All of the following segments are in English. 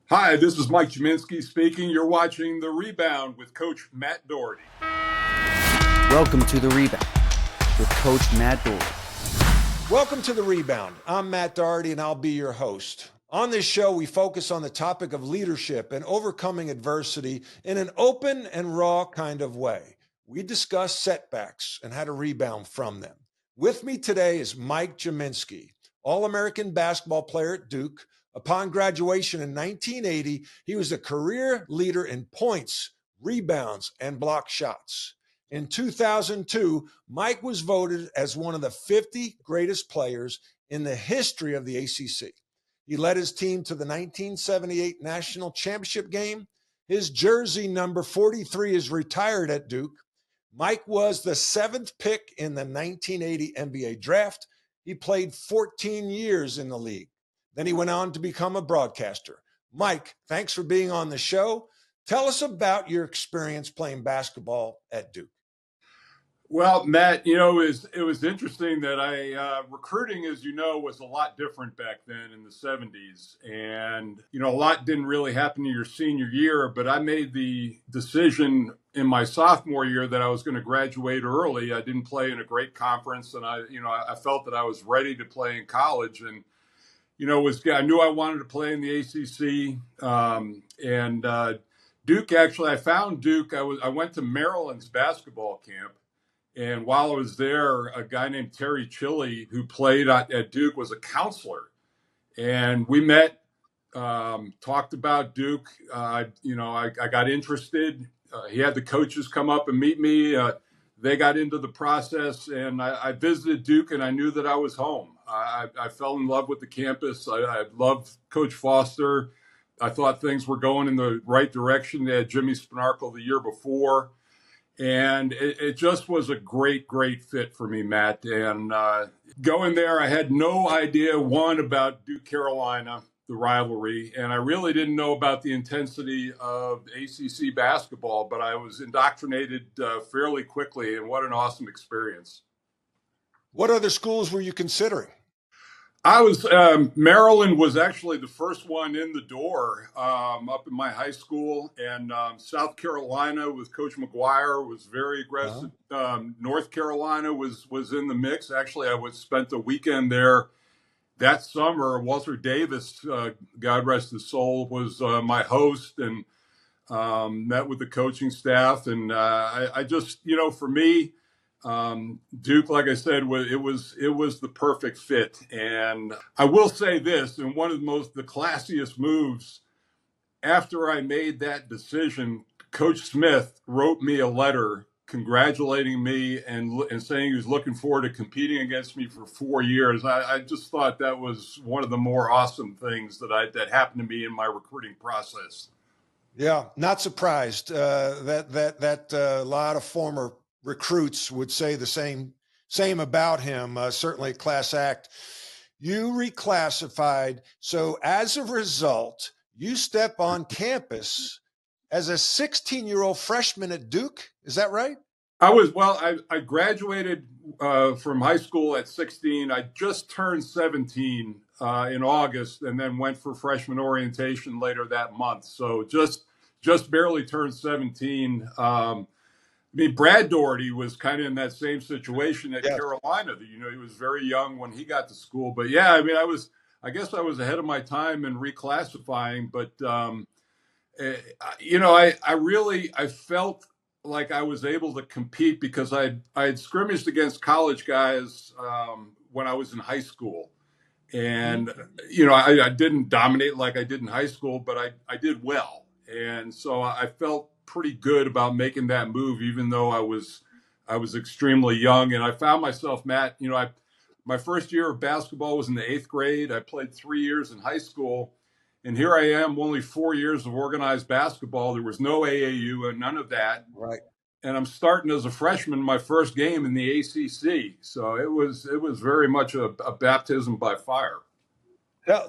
Hi, this is Mike Gminski speaking. You're watching The Rebound with Coach Matt Doherty. Welcome to The Rebound with Coach Matt Doherty. Welcome to The Rebound. I'm Matt Doherty, and I'll be your host. On this show, we focus on the topic of leadership and overcoming adversity in an open and raw kind of way. We discuss setbacks and how to rebound from them. With me today is Mike Gminski, All-American basketball player at Duke. Upon graduation in 1980, he was a career leader in points, rebounds, and block shots. In 2002, Mike was voted as one of the 50 greatest players in the history of the ACC. He led his team to the 1978 National Championship game. His jersey number 43 is retired at Duke. Mike was the 7th pick in the 1980 NBA draft. He played 14 years in the league. Then he went on to become a broadcaster. Mike, thanks for being on the show. Tell us about your experience playing basketball at Duke. Well, Matt, it was interesting that recruiting, as you know, was a lot different back then in the 70s. And, a lot didn't really happen in your senior year, but I made the decision in my sophomore year that I was going to graduate early. I didn't play in a great conference, and I felt that I was ready to play in college. And, I knew I wanted to play in the ACC. Duke, actually, I found Duke. I went to Maryland's basketball camp. And while I was there, a guy named Terry Chili, who played at Duke, was a counselor. And we met, talked about Duke. I got interested. He had the coaches come up and meet me. They got into the process, and I visited Duke, and I knew that I was home. I fell in love with the campus. I loved Coach Foster. I thought things were going in the right direction. They had Jimmy Spanarkel the year before. And it just was a great, great fit for me, Matt. And going there, I had no idea, one, about Duke Carolina, the rivalry. And I really didn't know about the intensity of ACC basketball, but I was indoctrinated fairly quickly. And what an awesome experience. What other schools were you considering? Maryland was actually the first one in the door up in my high school, and South Carolina with Coach McGuire was very aggressive. North Carolina was in the mix. Actually, I spent a weekend there that summer. Walter Davis, God rest his soul, was my host, and met with the coaching staff. And I just, for me, Duke, like I said, it was the perfect fit. And I will say this, and one of the classiest moves after I made that decision, Coach Smith wrote me a letter congratulating me and saying he was looking forward to competing against me for 4 years. I just thought that was one of the more awesome things that happened to me in my recruiting process. Yeah, not surprised that a lot of former recruits would say the same about him. Certainly a class act. You reclassified. So as a result, you step on campus as a 16-year-old freshman at Duke. Is that right? I graduated from high school at 16. I just turned 17 in August, and then went for freshman orientation later that month. So just barely turned 17. Brad Doherty was kind of in that same situation at Carolina. He was very young when he got to school. But yeah, I guess I was ahead of my time in reclassifying. But I felt like I was able to compete because I had scrimmaged against college guys when I was in high school. And, I didn't dominate like I did in high school, but I did well. And so I felt pretty good about making that move, even though I was extremely young. And I found myself, Matt, my first year of basketball was in the 8th grade. I played 3 years in high school. And here I am, only 4 years of organized basketball. There was no AAU and none of that. Right. And I'm starting as a freshman, my first game in the ACC. So it was very much a baptism by fire.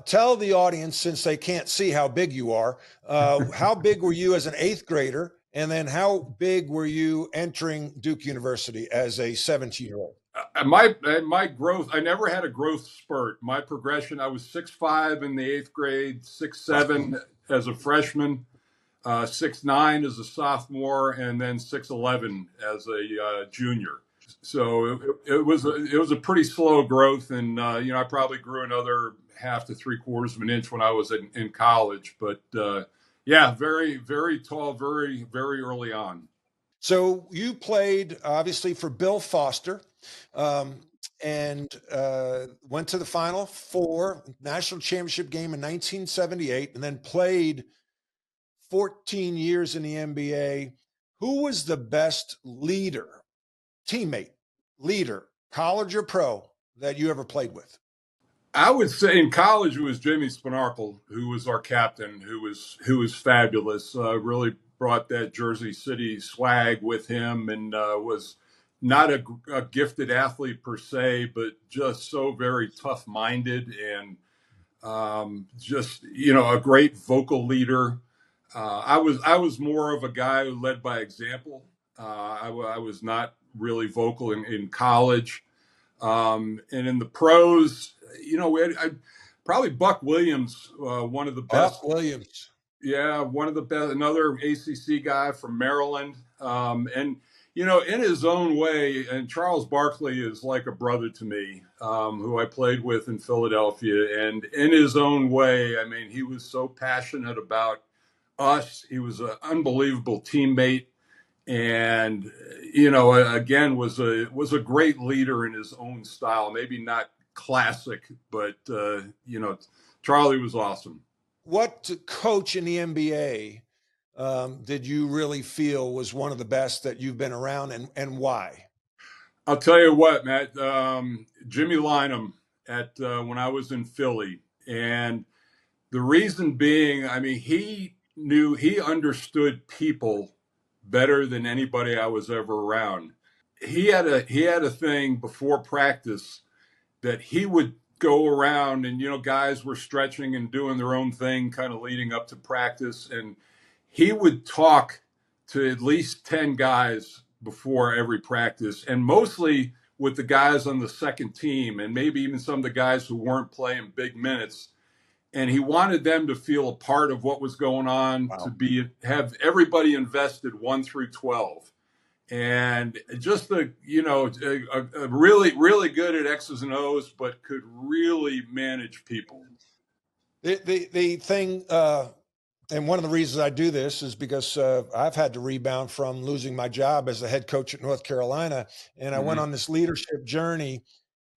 Tell the audience, since they can't see how big you are, how big were you as an 8th grader? And then how big were you entering Duke University as a 17-year-old? My growth, I never had a growth spurt. My progression, I was 6'5" in the 8th grade, 6'7" as a freshman, 6'9" as a sophomore, and then 6'11" as a junior. So it was a pretty slow growth, and I probably grew another half to 3/4 of an inch when I was in college. But yeah, very, very tall, very, very early on. So you played obviously for Bill Foster, and went to the Final Four national championship game in 1978, and then played 14 years in the NBA. Who was the best teammate, leader, college or pro, that you ever played with? I would say in college it was Jimmy Spanarkel, who was our captain, who was fabulous. Really brought that Jersey City swag with him, and was not a gifted athlete per se, but just so very tough-minded and just a great vocal leader. I was more of a guy who led by example. I was not really vocal in college. And in the pros, probably Buck Williams, one of the best. Buck Williams. Yeah, one of the best, another ACC guy from Maryland. And, in his own way, and Charles Barkley is like a brother to me, who I played with in Philadelphia. And in his own way, I mean, he was so passionate about us. He was an unbelievable teammate. And again, was a great leader in his own style. Maybe not classic, but Charlie was awesome. What coach in the NBA did you really feel was one of the best that you've been around, and why? I'll tell you what, Matt. Jimmy Lynam when I was in Philly, and the reason being, I mean, he understood people better than anybody I was ever around. He had a thing before practice that he would go around, and guys were stretching and doing their own thing kind of leading up to practice, and he would talk to at least 10 guys before every practice, and mostly with the guys on the second team and maybe even some of the guys who weren't playing big minutes. And he wanted them to feel a part of what was going on. Wow. To have everybody invested 1 through 12. And just a really, really good at X's and O's, but could really manage people. The thing, and one of the reasons I do this is because I've had to rebound from losing my job as the head coach at North Carolina. And I went on this leadership journey,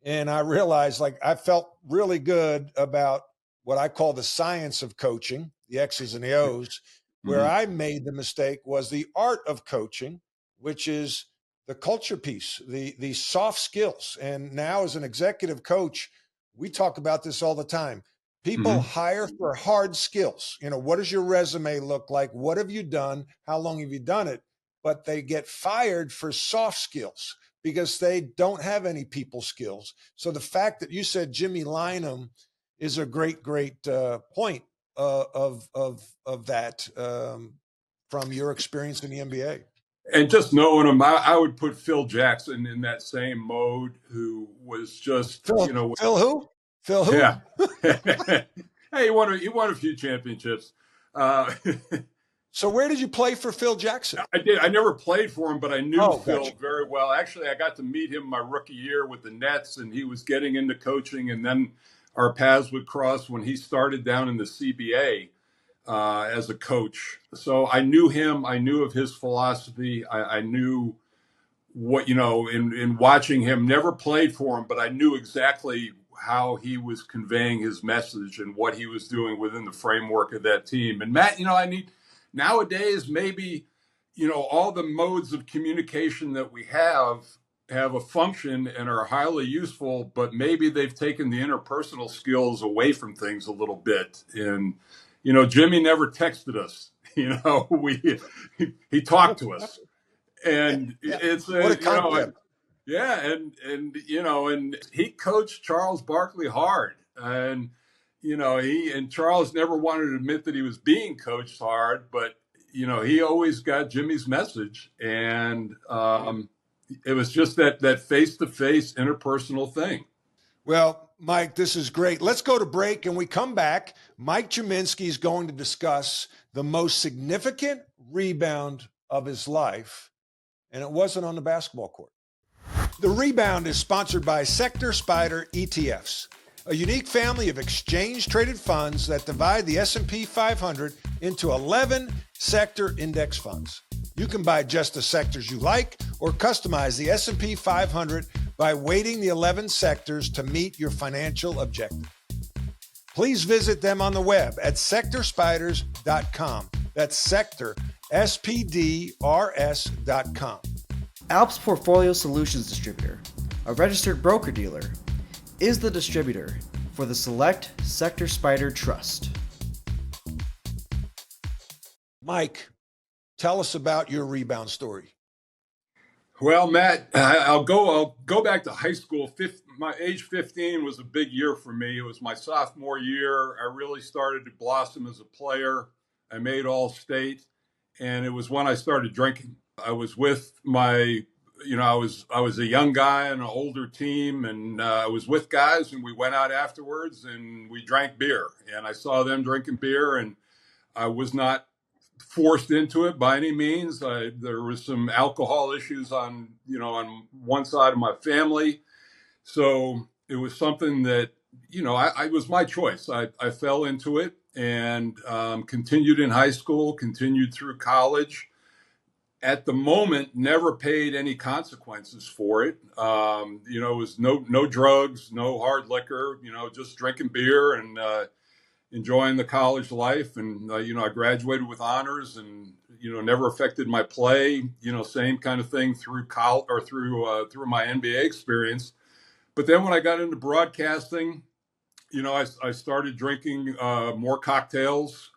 and I realized I felt really good about what I call the science of coaching, the X's and the O's. Where I made the mistake was the art of coaching, which is the culture piece, the soft skills. And now as an executive coach, we talk about this all the time. People hire for hard skills. What does your resume look like? What have you done? How long have you done it? But they get fired for soft skills because they don't have any people skills. So the fact that you said Jimmy Lynam is a great point of that from your experience in the NBA. And just knowing him, I would put Phil Jackson in that same mode, who was just, Phil who? Phil who? Yeah. Hey, he won a few championships. So where did you play for Phil Jackson? I did. I never played for him, but I knew Phil very well. Actually, I got to meet him my rookie year with the Nets, and he was getting into coaching, and then our paths would cross when he started down in the CBA as a coach. So I knew him. I knew of his philosophy. I knew what, in watching him, never played for him, but I knew exactly how he was conveying his message and what he was doing within the framework of that team. And Matt, nowadays, maybe, all the modes of communication that we have a function and are highly useful, but maybe they've taken the interpersonal skills away from things a little bit. And, Jimmy never texted us, he talked to us, and it's what a concept. And he coached Charles Barkley hard, and Charles never wanted to admit that he was being coached hard, but he always got Jimmy's message, and it was just that face-to-face interpersonal thing. Well, Mike, this is great. Let's go to break, and we come back. Mike Gminski is going to discuss the most significant rebound of his life, and it wasn't on the basketball court. The Rebound is sponsored by Sector Spider ETFs, a unique family of exchange-traded funds that divide the S&P 500 into 11 sector index funds. You can buy just the sectors you like or customize the S&P 500 by weighting the 11 sectors to meet your financial objective. Please visit them on the web at sectorspiders.com. That's sector, SPDRS.com. Alps Portfolio Solutions Distributor, a registered broker-dealer, is the distributor for the Select Sector Spider Trust. Mike, tell us about your rebound story. Well, Matt, I'll go back to high school. My age 15 was a big year for me. It was my sophomore year. I really started to blossom as a player. I made All-State, and it was when I started drinking. I was with I was a young guy on an older team, and I was with guys, and we went out afterwards and we drank beer. And I saw them drinking beer, and I was not forced into it by any means. There was some alcohol issues on one side of my family. So it was something that, I was my choice. I fell into it and continued in high school, continued through college. At the moment, never paid any consequences for it. It was no drugs, no hard liquor, just drinking beer and enjoying the college life. And, I graduated with honors and, never affected my play, same kind of thing through college or through my NBA experience. But then when I got into broadcasting, I started drinking more cocktails.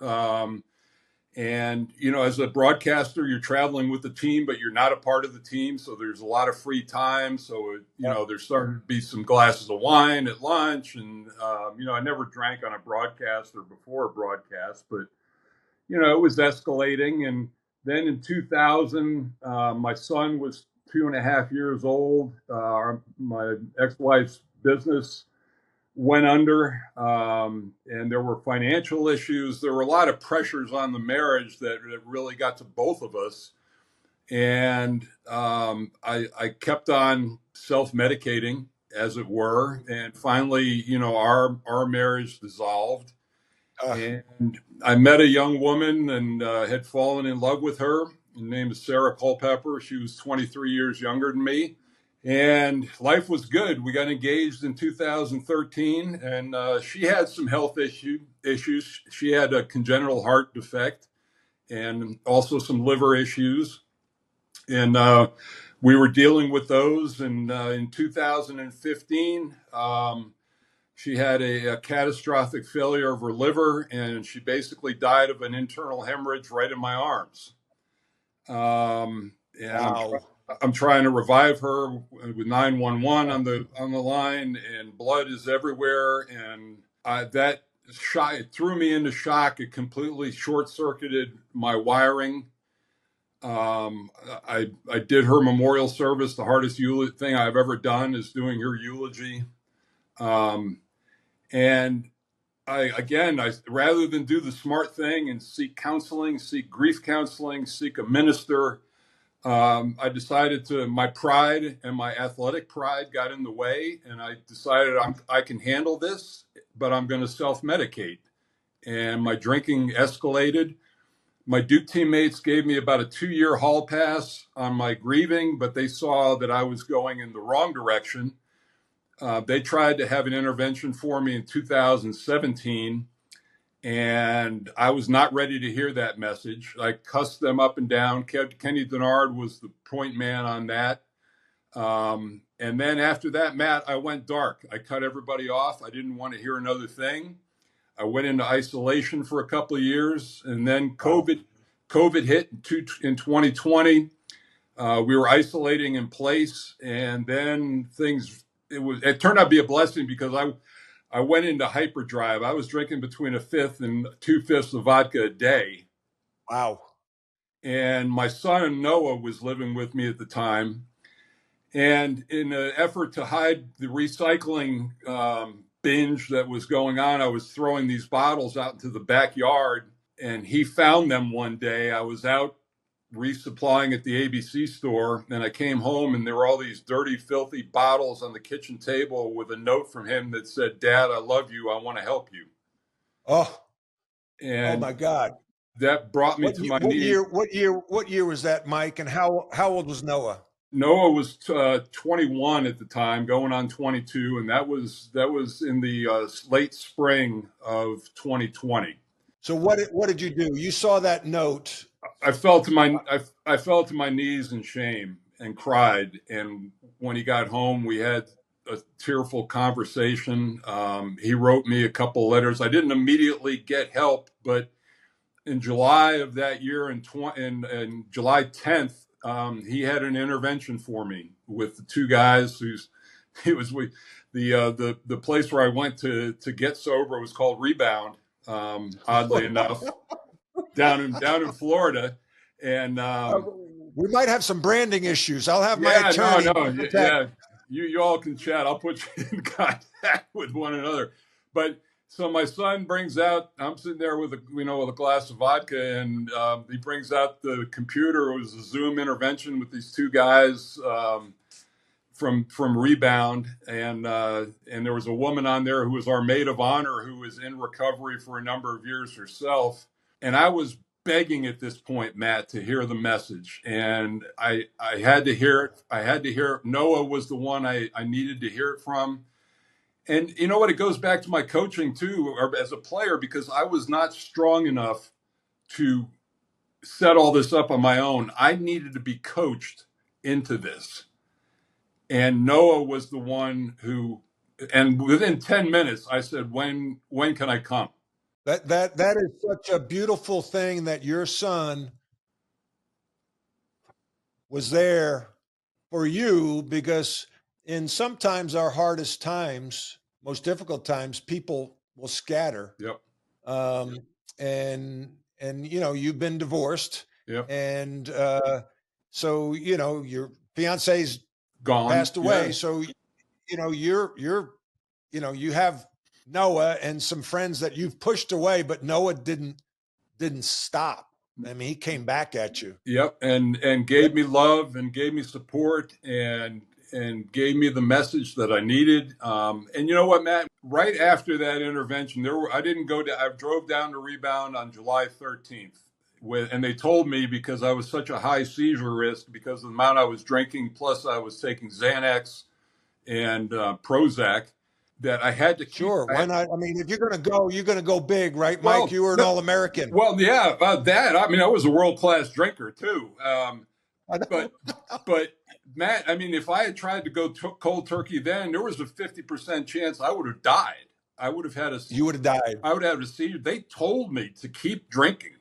And, as a broadcaster, you're traveling with the team, but you're not a part of the team. So there's a lot of free time. So, there's starting to be some glasses of wine at lunch. And, I never drank on a broadcast or before a broadcast, but, it was escalating. And then in 2000, my son was 2.5 years old. My ex-wife's business went under, and there were financial issues. There were a lot of pressures on the marriage that really got to both of us. And I kept on self-medicating, as it were. And finally, our marriage dissolved. And I met a young woman and had fallen in love with her. Her name is Sarah Culpepper. She was 23 years younger than me. And life was good. We got engaged in 2013, and she had some health issues. She had a congenital heart defect and also some liver issues. And we were dealing with those. And in 2015, she had a catastrophic failure of her liver, and she basically died of an internal hemorrhage right in my arms. Wow. I'm trying to revive her with 911 on the line, and blood is everywhere. And that shock, it threw me into shock. It completely short-circuited my wiring. I did her memorial service. The hardest thing I've ever done is doing her eulogy. And I rather than do the smart thing and seek counseling, seek grief counseling, seek a minister, I decided my pride and my athletic pride got in the way, and I decided I can handle this, but I'm going to self-medicate. And my drinking escalated. My Duke teammates gave me about a 2-year hall pass on my grieving, but they saw that I was going in the wrong direction. They tried to have an intervention for me in 2017. And I was not ready to hear that message. I cussed them up and down. Kenny Denard was the point man on that. And then after that, Matt, I went dark. I cut everybody off. I didn't want to hear another thing. I went into isolation for a couple of years. And then COVID hit in 2020. We were isolating in place. And then it turned out to be a blessing because I went into hyperdrive. I was drinking between 1/5 and 2/5 of vodka a day. Wow. And my son Noah was living with me at the time. And in an effort to hide the recycling binge that was going on, I was throwing these bottles out into the backyard, and he found them one day. I was out resupplying at the ABC store, and I came home, and there were all these dirty, filthy bottles on the kitchen table with a note from him that said, "Dad, I love you. I want to help you." Oh And my God. that brought me to my knees. What year was that, Mike? And how old was Noah? Noah was 21 at the time, going on 22, and that was in the late spring of 2020. So what did you do? You saw that note. I fell to my knees in shame and cried. And when he got home, we had a tearful conversation. He wrote me a couple letters. I didn't immediately get help, but in July of that year, in July 10th, he had an intervention for me with the two guys. The place where I went to get sober was called Rebound. Oddly enough, down in Florida, and we might have some branding issues. I'll have my attorney. Yeah, you all can chat. I'll put you in contact with one another. But so my son brings out. I'm sitting there with a glass of vodka, and he brings out the computer. It was a Zoom intervention with these two guys from Rebound, and there was a woman on there who was our maid of honor, who was in recovery for a number of years herself. And I was begging at this point, Matt, to hear the message, and I had to hear it. I had to hear it. Noah was the one I needed to hear it from. And you know what? It goes back to my coaching too, or as a player, because I was not strong enough to set all this up on my own. I needed to be coached into this. And Noah was the one who, and within 10 minutes, I said, when can I come? That is such a beautiful thing that your son was there for you, because in sometimes our hardest times, most difficult times, people will scatter. Yep. And you've been divorced. Yep. And so your fiance's gone, passed away. Yeah. So you have Noah and some friends that you've pushed away, but Noah didn't stop. I mean, he came back at you. Yep. And gave me love and gave me support and gave me the message that I needed. And you know what, Matt, right after that intervention, I drove down to Rebound on July 13th. And they told me, because I was such a high seizure risk because of the amount I was drinking, plus I was taking Xanax and Prozac, that I had to keep. Sure, why not? I mean, if you're going to go big, right, Mike? Well, you were an All-American. Well, yeah, about that. I mean, I was a world-class drinker too. But Matt, I mean, if I had tried to go cold turkey then, there was a 50% chance I would have died. You would have died. I would have had a seizure. They told me to keep drinking.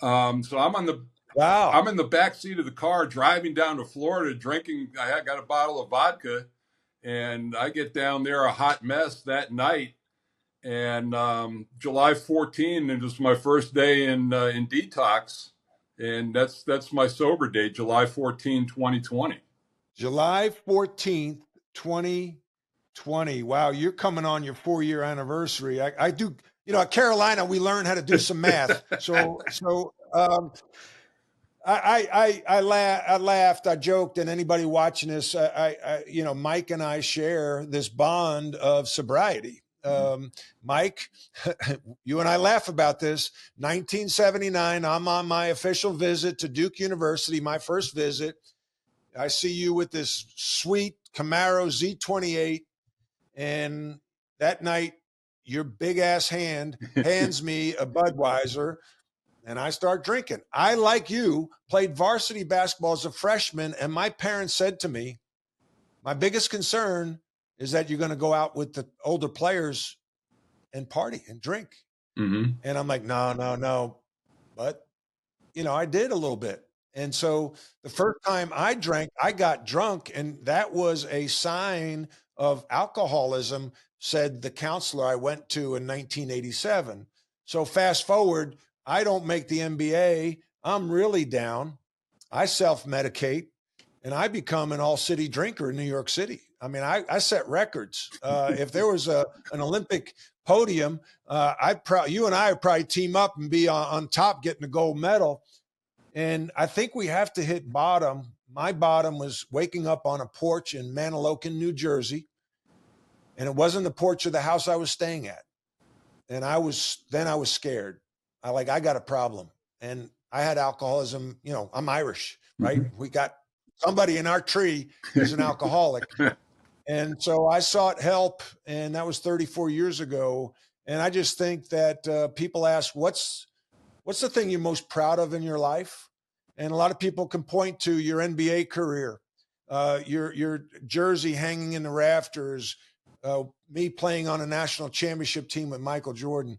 So I'm in the back seat of the car driving down to Florida drinking. I got a bottle of vodka, and I get down there a hot mess that night. And July 14, it was my first day in detox, and that's my sober date, July 14, 2020. July 14th, 2020. Wow, you're coming on your 4-year anniversary. I do. At Carolina, we learn how to do some math. So I laughed, I joked, and anybody watching this, Mike and I share this bond of sobriety. Mike, you and I laugh about this. 1979, I'm on my official visit to Duke University, my first visit. I see you with this sweet Camaro Z28, and that night, your big ass hand hands me a Budweiser, and I start drinking. I, like you, played varsity basketball as a freshman, and my parents said to me, my biggest concern is that you're going to go out with the older players and party and drink. Mm-hmm. And I'm like, no. But, I did a little bit. And so the first time I drank, I got drunk, and that was a sign of alcoholism, said the counselor I went to in 1987. So fast forward, I don't make the NBA. I'm really down. I self-medicate. and I become an all-city drinker in New York City. I mean, I set records. If there was an Olympic podium, you and I would probably team up and be on top getting a gold medal. And I think we have to hit bottom. My bottom was waking up on a porch in Manahawkin, New Jersey. And it wasn't the porch of the house I was staying at. And I was scared. I got a problem. And I had alcoholism. You know, I'm Irish, right? We got somebody in our tree who's an alcoholic. And so I sought help, and that was 34 years ago. And I just think that people ask, what's the thing you're most proud of in your life? And a lot of people can point to your NBA career, your jersey hanging in the rafters, me playing on a national championship team with Michael Jordan,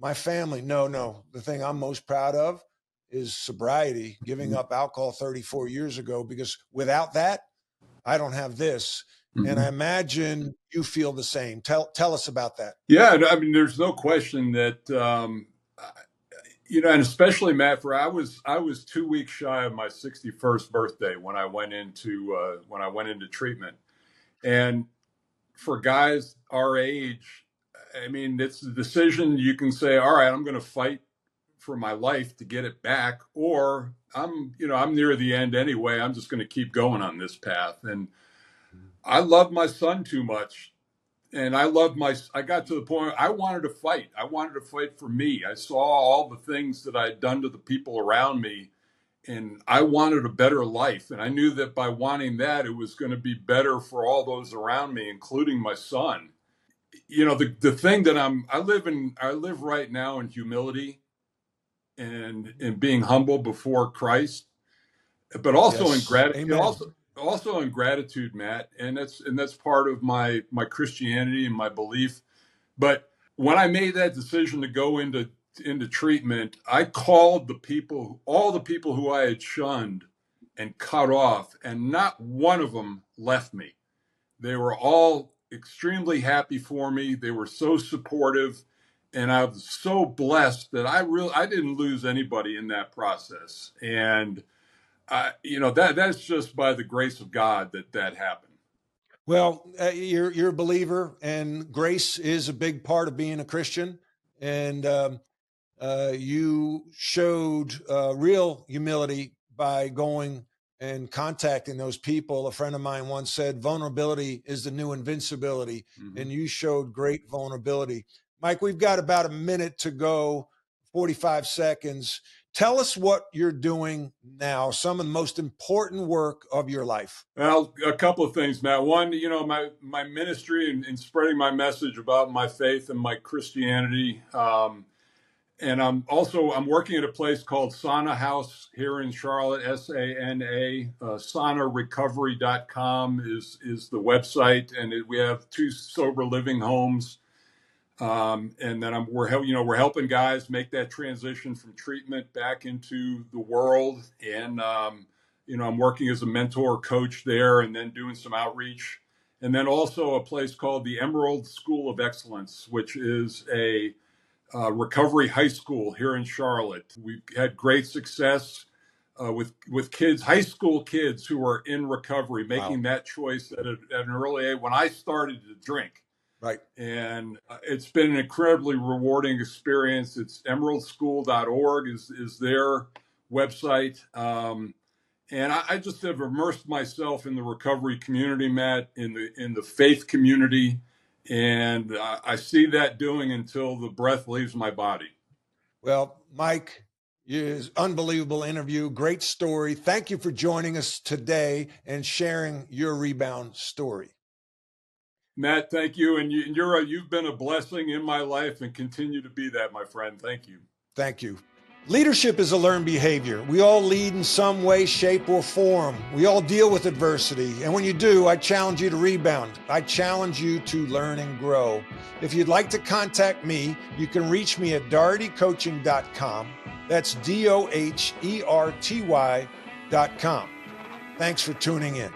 my family. No. The thing I'm most proud of is sobriety, giving up alcohol 34 years ago, because without that, I don't have this. And I imagine you feel the same. Tell us about that. Yeah, I mean, there's no question that, and especially Matt, I was 2 weeks shy of my 61st birthday when I went into treatment. And for guys our age, I mean, it's a decision. You can say, all right, I'm going to fight for my life to get it back, or I'm near the end anyway. I'm just going to keep going on this path. And I love my son too much. And I got to the point I wanted to fight. I wanted to fight for me. I saw all the things that I'd done to the people around me, and I wanted a better life. And I knew that by wanting that, it was going to be better for all those around me, including my son. You know, the thing that I live right now in humility and in being humble before Christ, but also in gratitude. Also in gratitude, Matt, and that's part of my Christianity and my belief. But when I made that decision to go into treatment, I called all the people who I had shunned and cut off, and not one of them left me. They were all extremely happy for me. They were so supportive, and I was so blessed that I didn't lose anybody in that process. And that's just by the grace of God that happened. Well, you're a believer, and grace is a big part of being a Christian. And you showed real humility by going and contacting those people. A friend of mine once said, vulnerability is the new invincibility. And you showed great vulnerability. Mike, we've got about a minute to go, 45 seconds. Tell us what you're doing now, some of the most important work of your life. Well, a couple of things, Matt. One, my ministry and spreading my message about my faith and my Christianity. And I'm working at a place called Sana House here in Charlotte, SANA. SanaRecovery.com is the website, and we have 2 sober living homes. And then we're helping guys make that transition from treatment back into the world. And, I'm working as a mentor coach there, and then doing some outreach. And then also a place called the Emerald School of Excellence, which is a recovery high school here in Charlotte. We've had great success with kids, high school kids who are in recovery, making that choice at an early age when I started to drink. Right. And it's been an incredibly rewarding experience. It's emeraldschool.org is their website. And I just have immersed myself in the recovery community, Matt, in the faith community. And I see that doing until the breath leaves my body. Well, Mike, is unbelievable interview. Great story. Thank you for joining us today and sharing your rebound story. Matt, thank you. And you've been a blessing in my life and continue to be that, my friend. Thank you. Thank you. Leadership is a learned behavior. We all lead in some way, shape, or form. We all deal with adversity. And when you do, I challenge you to rebound. I challenge you to learn and grow. If you'd like to contact me, you can reach me at dohertycoaching.com. That's DOHERTY.com. Thanks for tuning in.